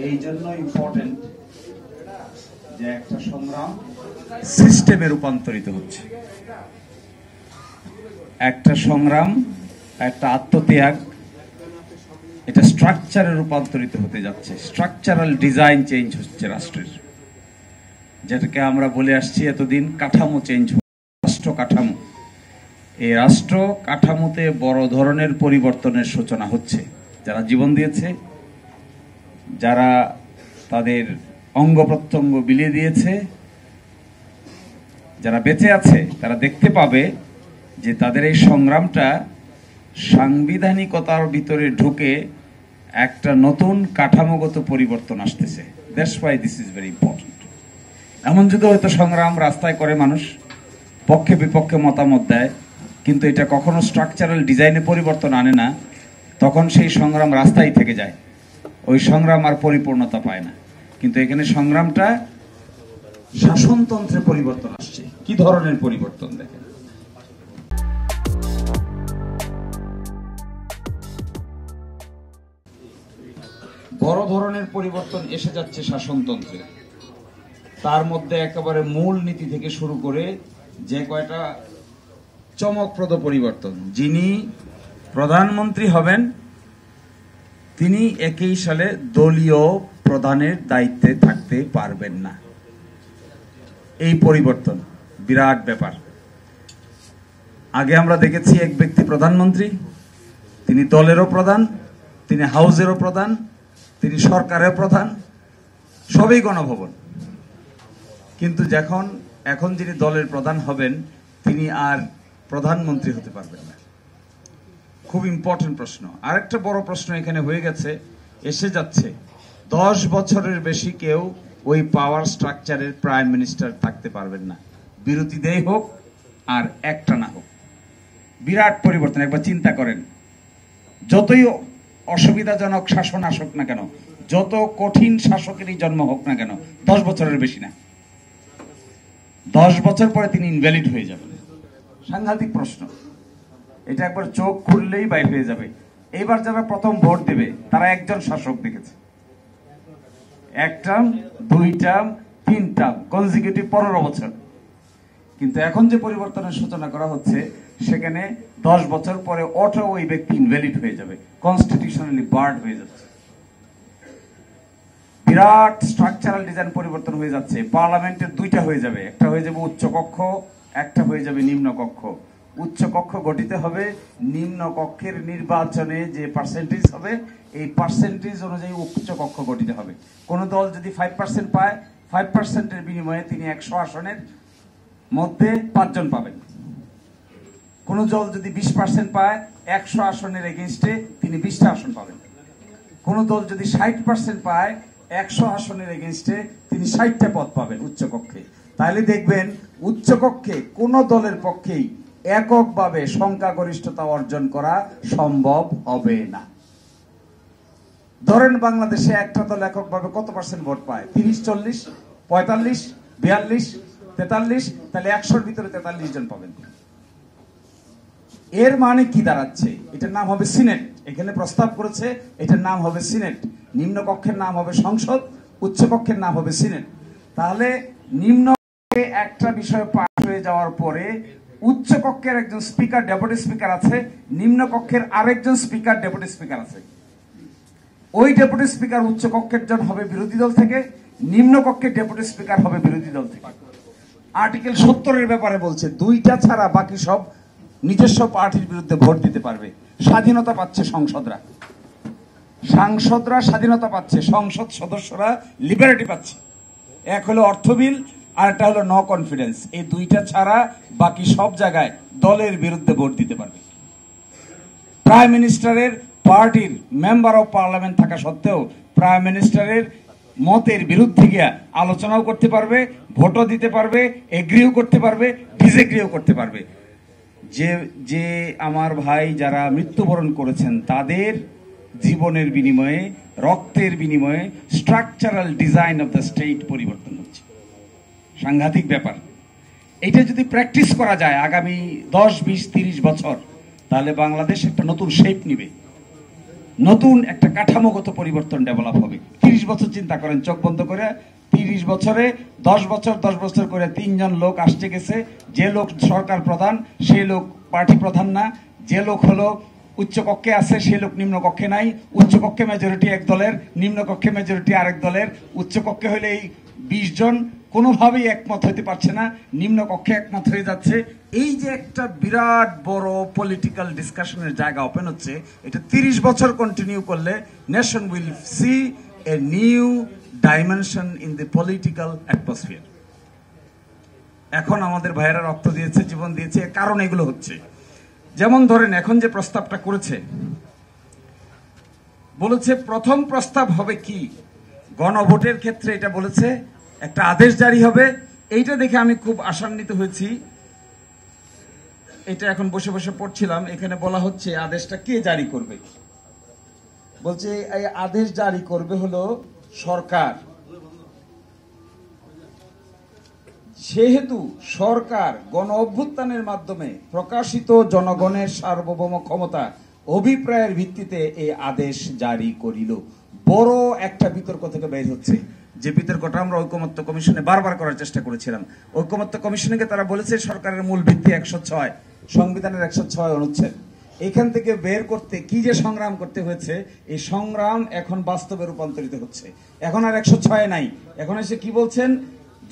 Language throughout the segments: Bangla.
এই জন্য ইম্পর্টেন্ট যে একটা সংগ্রাম সিস্টেমে রূপান্তরিত হচ্ছে, একটা সংগ্রাম, একটা আত্মত্যাগ, এটা স্ট্রাকচারে রূপান্তরিত হতে যাচ্ছে। স্ট্রাকচারাল ডিজাইন চেঞ্জ হচ্ছে রাষ্ট্রের, যেটাকে আমরা বলে আসছি এতদিন কাঠামো চেঞ্জ, রাষ্ট্র কাঠামো। এই রাষ্ট্র কাঠামোতে বড় ধরনের পরিবর্তনের সূচনা হচ্ছে। যারা জীবন দিয়েছে, যারা তাদের অঙ্গ প্রত্যঙ্গ বিলিয়ে দিয়েছে, যারা বেঁচে আছে, তারা দেখতে পাবে যে তাদের এই সংগ্রামটা সাংবিধানিকতার ভিতরে ঢুকে একটা নতুন কাঠামোগত পরিবর্তন আসতেছে। That's why this is very important. এমন যদি হয়তো সংগ্রাম রাস্তায় করে মানুষ, পক্ষে বিপক্ষে মতামত দেয়, কিন্তু এটা কখনো স্ট্রাকচারাল ডিজাইনে পরিবর্তন আনে না, তখন সেই সংগ্রাম রাস্তায় থেকে যায়, ওই সংগ্রাম আর পরিপূর্ণতা পায় না। কিন্তু এখানে সংগ্রামটা শাসনতন্ত্রে পরিবর্তন আসছে। কি ধরনের পরিবর্তন দেখেন, বড় ধরনের পরিবর্তন এসে যাচ্ছে শাসনতন্ত্রে। তার মধ্যে একেবারে মূল নীতি থেকে শুরু করে যে কয়টা চমকপ্রদ পরিবর্তন, যিনি প্রধানমন্ত্রী হবেন তিনি 21 সালে দলীয় প্রধানের দায়িত্বে থাকতে পারবেন না। এই পরিবর্তন বিরাট ব্যাপার। আগে আমরা দেখেছি এক ব্যক্তি প্রধানমন্ত্রী, তিনি দলেরও প্রধান, তিনি হাউজেরও প্রধান, তিনি সরকারের প্রধান, সবই গণভবন। কিন্তু এখন যিনি দলের প্রধান হবেন তিনি আর প্রধানমন্ত্রী হতে পারবেন না। খুব ইম্পর্টেন্ট প্রশ্ন। আরেকটা বড় প্রশ্ন এখানে হয়ে গেছে, এসে যাচ্ছে, 10 বছরের বেশি কেউ ওই পাওয়ার স্ট্রাকচারের প্রাইম মিনিস্টার থাকতে পারবেন না, বিরোধীদের হোক আর একটা না হোক। বিরাট পরিবর্তন। একবার চিন্তা করেন, যতই অসুবিধাজনক শাসন আসুক না কেন, যত কঠিন শাসকেরই জন্ম হোক না কেন, 10 বছরের বেশি না। 10 বছর পরে তিনি ইনভ্যালিড হয়ে যাবেন। সাংঘাতিক প্রশ্ন। এটা একবার চোখ খুললেই বাইর হয়ে যাবে। এবার যারা প্রথম ভোট দেবে তারা একজন শাসক দেখেছে, 1 টার্ম, 2 টার্ম, 3 টার্ম, কনজিকিউটিভ 15 বছর। কিন্তু এখন যে পরিবর্তনের সূচনা করা হচ্ছে, সেখানে 10 বছর পরে অটো ওই ব্যক্তি ইনভ্যালিড হয়ে যাবে, কনস্টিটিউশনালি বার্ড হয়ে যাচ্ছে। বিরাট স্ট্রাকচারাল ডিজাইন পরিবর্তন হয়ে যাচ্ছে। পার্লামেন্টের 2টা হয়ে যাবে, একটা হয়ে যাবে উচ্চ কক্ষ, একটা হয়ে যাবে নিম্ন কক্ষ। উচ্চ কক্ষ গঠিত হবে, নিম্ন কক্ষের নির্বাচনে যে পার্সেন্টেজ হবে এই পার্সেন্টেজ অনুযায়ী উচ্চ কক্ষ গঠিত হবে। কোন দল যদি 5% পায়, 5%-এর বিনিময়ে তিনি 100 আসনের মধ্যে 5 জন পাবেন। কোন দল যদি 20% পায়, 100 আসনের এগেইনস্টে তিনি 20টা আসন পাবেন। কোন দল যদি 60% পায়, 100 আসনের এগেইনস্টে তিনি 60টা পদ পাবেন উচ্চকক্ষে। তাহলে দেখবেন উচ্চকক্ষে কোন দলের পক্ষেই এককভাবে সংখ্যাগরিষ্ঠতা অর্জন করা সম্ভব হবে না। ধরেন বাংলাদেশে একটা দল এককভাবে কত পার্সেন্ট ভোট পায়? 30, 40, 45, 42, 43, তাহলে 100-র ভিতরে 43 জন পাবেন। এর মানে কি দাঁড়াচ্ছে? এটার নাম হবে সিনেট। এখানে প্রস্তাব করেছে এটার নাম হবে সিনেট। নিম্ন কক্ষের নাম হবে সংসদ, উচ্চ কক্ষের নাম হবে সিনেট। তাহলে নিম্ন কক্ষে একটা বিষয় পাস হয়ে যাওয়ার পরে উচ্চ কক্ষের একজন স্পিকার, ডেপুটি স্পিকার আছে, নিম্ন কক্ষের আরেকজন স্পিকার, ডেপুটি স্পিকার আছে। ওই ডেপুটি স্পিকার উচ্চ কক্ষের জন হবে বিরোধী দল থেকে, নিম্ন কক্ষের ডেপুটি স্পিকার হবে বিরোধী দল থেকে। আর্টিকেল 70-এর ব্যাপারে বলছে 2টা ছাড়া বাকি সব নিজস্ব পার্টির বিরুদ্ধে ভোট দিতে পারবে। স্বাধীনতা পাচ্ছে সংসদরা, সাংসদরা স্বাধীনতা পাচ্ছে, সংসদ সদস্যরা লিবারেটি পাচ্ছে। এক হলো অর্থ বিল, আর একটা হলো নো কনফিডেন্স। এই 2টা ছাড়া বাকি সব জায়গায় দলের বিরুদ্ধে ভোট দিতে পারবে। প্রাইম মিনিস্টারের পার্টির মেম্বার অফ পার্লামেন্ট থাকা সত্ত্বেও প্রাইম মিনিস্টারের মতের বিরুদ্ধে গিয়ে আলোচনাও করতে পারবে, ভোটও দিতে পারবে, এগ্রিও করতে পারবে, ডিসএগ্রিও করতে পারবে। যে আমার ভাই যারা মৃত্যুবরণ করেছেন তাদের জীবনের বিনিময়ে, রক্তের বিনিময়ে structural design of the state পরিবর্তন হচ্ছে। সাংঘাতিক ব্যাপার। এটা যদি প্র্যাকটিস করা যায় আগামী 10, 20, 30 বছর, তাহলে বাংলাদেশ একটা নতুন শেপ নিবে। নতুন একটা কাঠামোগত পরিবর্তন ডেভেলপ হবে। 30 বছর চিন্তা করেন, চোখ বন্ধ করে 30 বছরে 10 বছর করে 3 জন লোক আসছে গেছে। যে লোক সরকার প্রধান সেই লোক পার্টি প্রধান না, যে লোক হলো উচ্চ কক্ষে আছে সেই লোক নিম্ন কক্ষে নাই, উচ্চ কক্ষে মেজরিটি এক দলের, নিম্ন কক্ষে মেজরিটি আরেক দলের। উচ্চ কক্ষে হলে এই 20 জন কোনোভাবেই একমত হইতে পারছে না, নিম্ন কক্ষে একমত হয়ে যাচ্ছে। এই যে একটা বিরাট বড় পলিটিক্যাল ডিসকাশনের জায়গা ওপেন হচ্ছে, এটা 30 বছর কন্টিনিউ করলে nation will see a new dimension in the political atmosphere. এখন আমাদের ভাইয়েরা রক্ত দিয়েছে, জীবন দিয়েছে, কারণ এগুলো হচ্ছে। যেমন ধরেন এখন যে প্রস্তাবটা করেছে, বলেছে প্রথম প্রস্তাব হবে কি, গণভোটের ক্ষেত্রে এটা বলেছে একটা আদেশ জারি হবে। এইটা দেখে আমি খুব আশান্বিত হয়েছি। এটা এখন বসে বসে পড়ছিলাম, এখানে বলা হচ্ছে আদেশটা কে জারি করবে। বলছে এই আদেশ জারি করবে হলো সরকার। সেহেতু সরকার গণ অভ্যুত্থানের মাধ্যমে প্রকাশিত জনগণের সার্বভৌম ক্ষমতা অভিপ্রায়ের ভিত্তিতে এই আদেশ জারি করিল। বড় একটা বিতর্ক থেকে বের হচ্ছে, যে বিতর্কটা আমরা ঐকমত্য কমিশনে বারবার করার চেষ্টা করেছিলাম। ঐকমত্য কমিশনকে তারা বলেছে সরকারের মূল ভিত্তি 106, সংবিধানের 106 অনুচ্ছেদ। এখান থেকে বের করতে কি যে সংগ্রাম করতে হয়েছে, এই সংগ্রাম এখন বাস্তবে রূপান্তরিত হচ্ছে। এখন আর 106 নাই, এখন এসে কি বলছেন,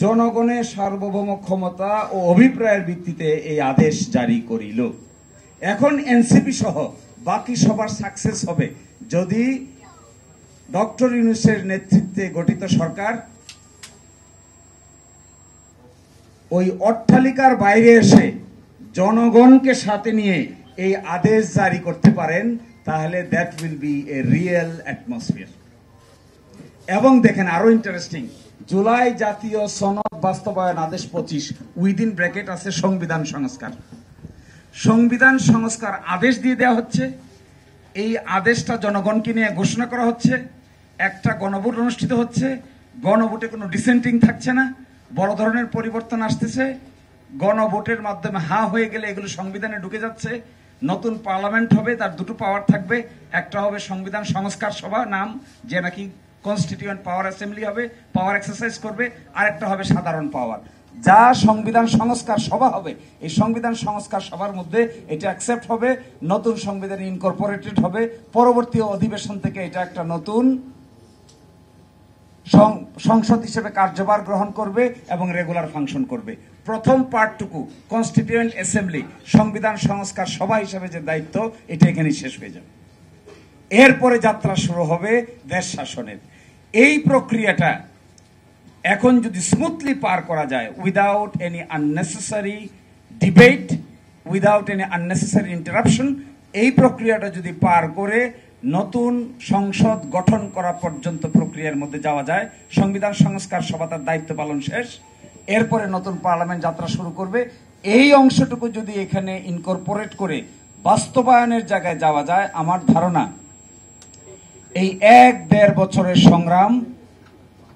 জনগণের সার্বভৌম ক্ষমতা ও অভিপ্রায়ের ভিত্তিতে এই আদেশ জারি করিল। এখন এনসিপি সহ বাকি সবার সাকসেস হবে যদি ডক্টর ইউনূসের নেতৃত্বে গঠিত সরকার ওই অট্টালিকার বাইরে এসে জনগণকে সাথে নিয়ে এই আদেশ জারি করতে পারেন, তাহলে that will B A real atmosphere. এবং দেখেন আরো ইন্টারেস্টিং, জুলাই জাতীয় সনদ বাস্তবায়ন আদেশ 25 উইদিন ব্র্যাকেট আছে সংবিধান সংস্কার। সংবিধান সংস্কার আদেশ দিয়ে দেওয়া হচ্ছে, এই আদেশটা জনগণকে নিয়ে ঘোষণা করা হচ্ছে, একটা গণভোট অনুষ্ঠিত হচ্ছে, গণভোটে কোনো ডিসেন্টিং থাকছে না, বড় ধরনের পরিবর্তন আসতেছে। গণভোটের মাধ্যমে হয়ে গেলে এগুলো সংবিধানে ঢুকে যাচ্ছে। নতুন পার্লামেন্ট হবে, তার দুটো পাওয়ার থাকবে, একটা হবে সংবিধান সংস্কার সভা নাম, যে নাকি কনস্টিটিউয়েন্ট পাওয়ার অ্যাসেম্বলি হবে, পাওয়ার এক্সারসাইজ করবে, আর একটা হবে সাধারণ পাওয়ার। যা সংবিধান সংস্কার সভা হবে, এই সংবিধান সংস্কার সভার মধ্যে এটা অ্যাকসেপ্ট হবে, নতুন সংবিধানে ইনকর্পোরেটেড হবে, পরবর্তী অধিবেশন থেকে এটা একটা নতুন সংসদ হিসেবে কার্যভার গ্রহণ করবে এবং রেগুলার ফাংশন করবে। প্রথম পার্টটুকু কনস্টিটিউয়েন্ট অ্যাসেম্বলি সংবিধান সংস্কার সভা হিসেবে যে দায়িত্ব, এটা এখানেই শেষ হয়ে যাবে। এরপরে যাত্রা শুরু হবে দেশ শাসনের। এই প্রক্রিয়াটা এখন যদি স্মুথলি পার করা যায়, without any unnecessary debate, without any unnecessary interruption, এই প্রক্রিয়াটা যদি পার করে নতুন সংসদ গঠন করা পর্যন্ত প্রক্রিয়ার মধ্যে যাওয়া যায়, সংবিধান সংস্কার সভা তার দায়িত্ব পালন শেষ, এরপরে নতুন পার্লামেন্ট যাত্রা শুরু করবে। এই অংশটুকু যদি এখানে ইনকর্পোরেট করে বাস্তবায়নের জায়গায় যাওয়া যায়, আমার ধারণা এই 1-1.5 বছরের সংগ্রাম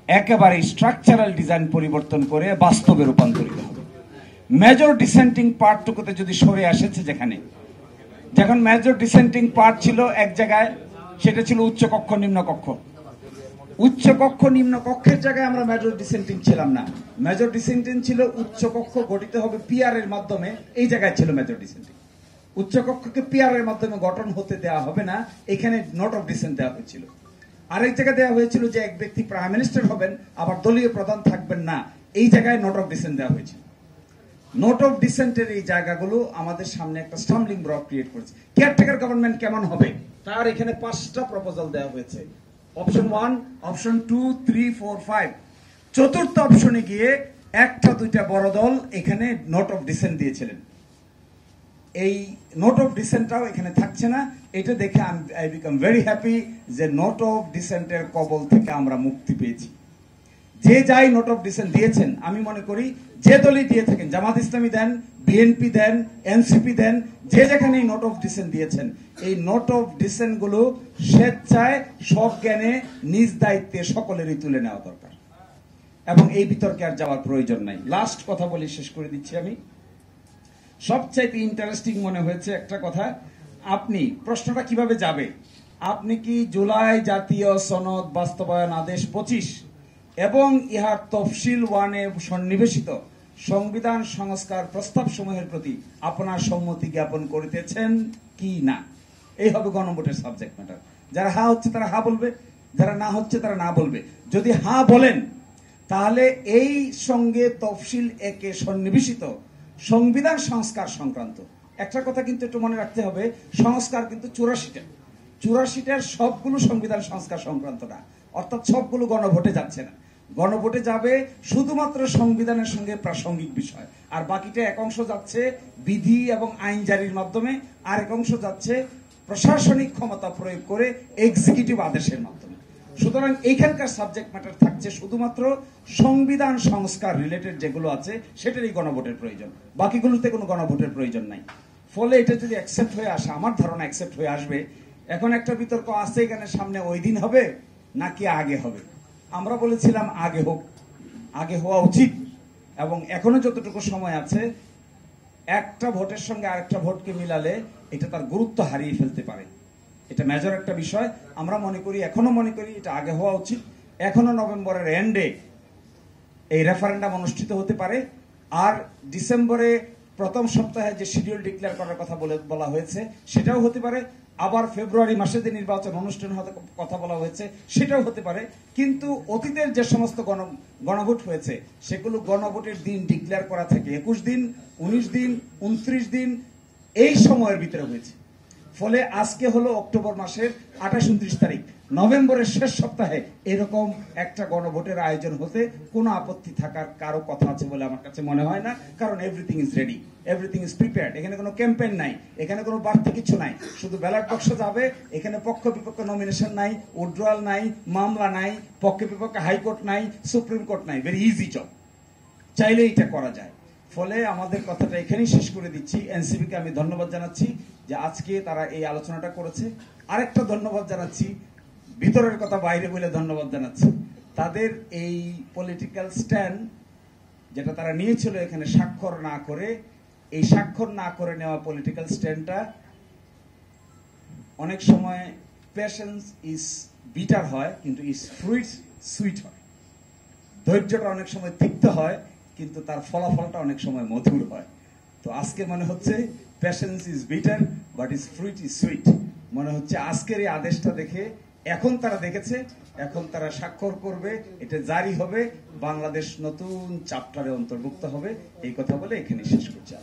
একেবারে স্ট্রাকচারাল ডিজাইন পরিবর্তন করে বাস্তবে রূপান্তরিত হবে। মেজর ডিসেন্টিং পার্টটুকুতে যদি সরে আসেছে, যখন মেজর ডিসেন্টিং পার্ট ছিল এক জায়গায়, সেটা ছিল উচ্চকক্ষ নিম্নকক্ষ। উচ্চকক্ষ নিম্নকক্ষের জায়গায় আমরা মেজর ডিসেন্টিং ছিলাম না, মেজর ডিসেন্টিং ছিল উচ্চকক্ষ গঠিত হবে পিআর এর মাধ্যমে, এই জায়গায় ছিল মেজর ডিসেন্টিং। উচ্চকক্ষকে পিআর এর মাধ্যমে গঠন হতে দেওয়া হবে না, এখানে নোট অফ ডিসেন্ট দেওয়া হয়েছিল। আরেক জায়গায় দেওয়া হয়েছিল যে এক ব্যক্তি প্রাইম মিনিস্টার হবেন, আবার দলীয় প্রধান থাকবেন না, এই জায়গায় নোট অফ ডিসেন্ট দেওয়া হয়েছিল। নোট অফ ডিসেন্টের এই জায়গাগুলো আমাদের সামনে একটা স্টাম্বলিং ব্লক ক্রিয়েট করেছে। কেয়ারটেকার গভর্নমেন্ট কেমন হবে তার এখানে 5টা প্রপোজাল দেওয়া হয়েছে, অপশন 1, অপশন 2, 3, 4, 5। চতুর্থ অপশনে গিয়ে 1-2টা বড় দল এখানে নোট অফ ডিসেন্ট দিয়েছিলেন। এই নোট অফ ডিসেন্টটাও এখানে থাকছে না। এটা দেখে আই বিকাম ভেরি হ্যাপি যে নোট অফ ডিসেন্টের কবল থেকে আমরা মুক্তি পেয়েছি। যে যাই নোট অফ ডিসেন্ট দিয়েছেন, আমি মনে করি যে দলই দিয়ে থাকেন, জামাত ইসলামী দেন, বিএনপি দেন, এনসিপি দেন, যে যেখানে নোট অফ ডিসেন্ট দিয়েছেন, এই নোট অফ ডিসেন্ট গুলো স্বেচ্ছায় সজ্ঞানে নিজ দায়িত্বে সকলেরই তুলে নেওয়া দরকার এবং এই বিতর্কে আর যাওয়ার প্রয়োজন নাই। লাস্ট কথা বলি, শেষ করে দিচ্ছি আমি। সবচাইতে ইন্টারেস্টিং মনে হয়েছে একটা কথা, আপনি প্রশ্নটা কিভাবে যাবে, আপনি কি জুলাই জাতীয় সনদ বাস্তবায়ন আদেশ 25 এবং ইহার তফসিল 1-এ সন্নিবেশিত সংবিধান সংস্কার প্রস্তাব সমূহের প্রতি আপনার সম্মতি জ্ঞাপন করিতেছেন কি না? এই হবে গণভোটের সাবজেক্ট ম্যাটার। যারা হা হচ্ছে তারা হা বলবে, যারা না হচ্ছে তারা না বলবে। যদি হা বলেন তাহলে এই সঙ্গে তফসিল 1-এ সন্নিবেশিত সংবিধান সংস্কার সংক্রান্ত একটা কথা কিন্তু একটু মনে রাখতে হবে, সংস্কার কিন্তু 84টার সবগুলো সংবিধান সংস্কার সংক্রান্ত না, অর্থাৎ সবগুলো গণভোটে যাচ্ছে না। গণভোটে যাবে শুধুমাত্র সংবিধানের সঙ্গে প্রাসঙ্গিক বিষয়, আর বাকিটা এক অংশ যাচ্ছে বিধি এবং আইন জারির মাধ্যমে, আর এক অংশ যাচ্ছে প্রশাসনিক ক্ষমতা প্রয়োগ করে এক্সিকিউটিভ আদেশের মাধ্যমে। সুতরাং এইখানকার সাবজেক্ট ম্যাটার থাকছে শুধুমাত্র সংবিধান সংস্কার রিলেটেড যেগুলো আছে সেটারই গণভোটের প্রয়োজন, বাকিগুলোতে কোনো গণভোটের প্রয়োজন নাই। ফলে এটা যদি অ্যাকসেপ্ট হয়ে আসে, আমার ধারণা অ্যাকসেপ্ট হয়ে আসবে। এখন একটা বিতর্ক আছে এখানে, সামনে ওই দিন হবে নাকি আগে হবে। আমরা বলেছিলাম আগে হোক, আগে হওয়া উচিত, এবং এখনো যতটুকু সময় আছে একটা ভোটের সঙ্গে আরেকটা ভোটকে মিলালে এটা তার গুরুত্ব হারিয়ে ফেলতে পারে। এটা মেজর একটা বিষয়। আমরা এখনো মনে করি এটা আগে হওয়া উচিত। এখনো নভেম্বরের এন্ডে এই রেফারেন্ডাম অনুষ্ঠিত হতে পারে, আর ডিসেম্বরে প্রথম সপ্তাহে যে শিডিউল ডিক্লেয়ার করার কথা বলা হয়েছে সেটাও হতে পারে, আবার ফেব্রুয়ারি মাসে যে নির্বাচন অনুষ্ঠান কথা বলা হয়েছে সেটাও হতে পারে। কিন্তু অতীতের যে সমস্ত গণভোট হয়েছে সেগুলো গণভোটের দিন ডিক্লেয়ার করা থেকে 21 দিন, 19 দিন, 29 দিন এই সময়ের ভিতরে হয়েছে। ফলে আজকে হলো অক্টোবর মাসের 28-29 তারিখ, নভেম্বরের শেষ সপ্তাহে এরকম একটা গণভোটের আয়োজন হতে কোনো আপত্তি থাকার কারো কথা আছে বলে আমার কাছে মনে হয় না। কারণ everything is ready, everything is prepared. এখানে কোনো ক্যাম্পেইন নাই, এখানে কোনো বাড়তি কিছু নাই, শুধু ব্যালট বাক্স যাবে। এখানে পক্ষ বিপক্ষ নমিনেশন নাই, উইথড্রয়াল নাই, মামলা নাই, পক্ষে বিপক্ষে হাইকোর্ট নাই, সুপ্রিম কোর্ট নাই। ভেরি ইজি জব, চাইলে এটা করা যায়। ফলে আমাদের কথাটা এখানেই শেষ করে দিচ্ছি। এনসিপিকে আমি ধন্যবাদ জানাচ্ছি যে আজকে তারা এই আলোচনাটা করেছে। আরেকটা ধন্যবাদ জানাচ্ছি, ভিতরের কথা বাইরে বলে ধন্যবাদ জানাচ্ছি, তাদের এই পলিটিক্যাল স্ট্যান্ড যেটা তারা নিয়েছিল এখানে স্বাক্ষর না করে, এই স্বাক্ষর না করে নেওয়া পলিটিক্যাল স্ট্যান্ডটা অনেক সময় পেশেন্স ইজ বিটার হয়, কিন্তু ইজ ফ্রুইট সুইট হয়। ধৈর্যটা অনেক সময় তিক্ত হয়, কিন্তু তার ফলাফলটা অনেক সময় মধুর হয়। তো আজকে মনে হচ্ছে patience is bitter but is fruit is sweet. মনে হচ্ছে আজকের এই আদেশটা দেখে এখন তারা দেখেছে, এখন তারা স্বাক্ষর করবে, এটা জারি হবে, বাংলাদেশ নতুন চ্যাপ্টারে অন্তর্ভুক্ত হবে। এই কথা বলে এখানে শেষ করছি।